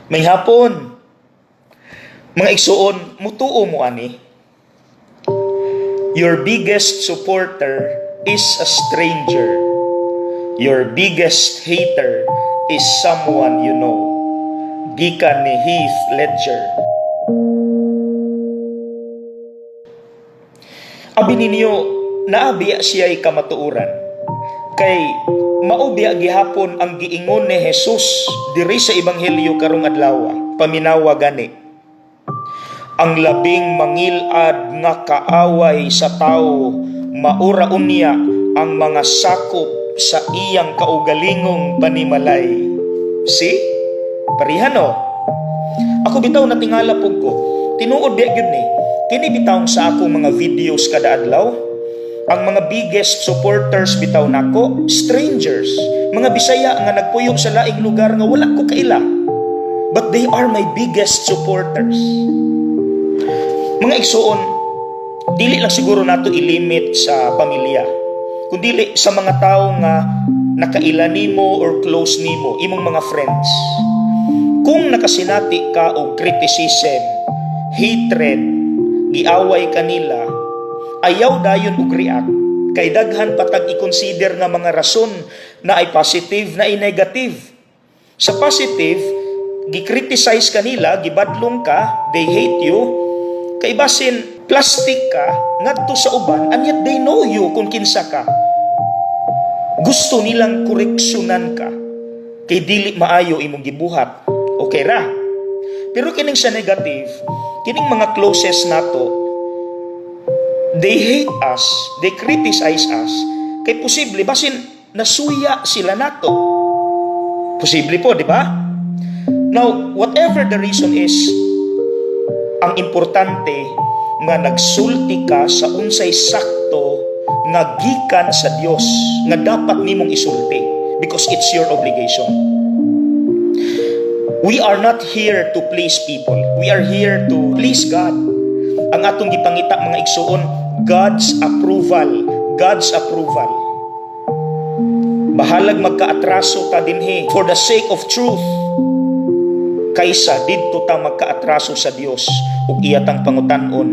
May hapon, mga igsuon, mutuo mo ani. Your biggest supporter is a stranger. Your biggest hater is someone you know. Gikan ni Heath Ledger. Abi ninyo, naabiya siya'y kamatuuran. Kay maubiya gihapon ang giingon ni Jesus diri sa Ebanghelyo karong adlaw, paminawa gani. Ang labing mangilad nga kaaway sa tao, maura unya ang mga sakop sa iyang kaugalingong panimalay. See? Parihano. Ako bitaw natingala pug ko. Tinuod biya gyud ni. Kini bitaw sa akong mga videos kada adlaw. Ang mga biggest supporters bitaw nako, strangers, mga Bisaya nga nagpuyo sa laing lugar nga wala ko kaila. But they are my biggest supporters. Mga igsuon, dili lang siguro nato ilimit sa pamilya, kundi sa mga tao nga nakaila nimo or close nimo, imong mga friends. Kung nakasinati ka og criticism, hatred, giaway kanila, ayaw dayon og react, kay daghan patag i-consider nga mga rason na ay positive na ay negative. Sa positive, gi-criticize kanila, gibadlong ka, they hate you, kay basin plastic ka ngadto sa uban, and yet they know you kung kinsa ka. Gusto nilang koreksyonan ka, kay dili maayo imong gibuhat. Okay ra. Pero kining sa negative, kining mga closest nato, they hate us, they criticize us, kay posible basin nasuya sila nato. Posible po, di ba? Now, whatever the reason is, ang importante nga nagsulti ka sa unsay sakto nga gikan sa Dios nga dapat nimong isulti, because it's your obligation. We are not here to please people. We are here to please God. Ang atong gipangita mga igsuon, God's approval. God's approval. Bahalag magkaatraso ta dinhi for the sake of truth, kaysa didto ta magkaatraso sa Dios ug iyatang pangutan-on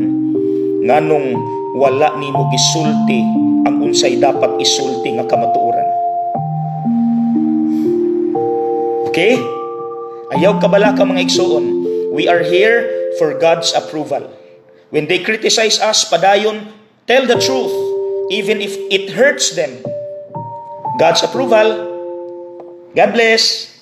nganong wala nimo gisulti ang unsay dapat isulti nga kamatuoran. Okay? Ayaw kabala ka mga igsuon. We are here for God's approval. When they criticize us, padayon, tell the truth, even if it hurts them. God's approval. God bless.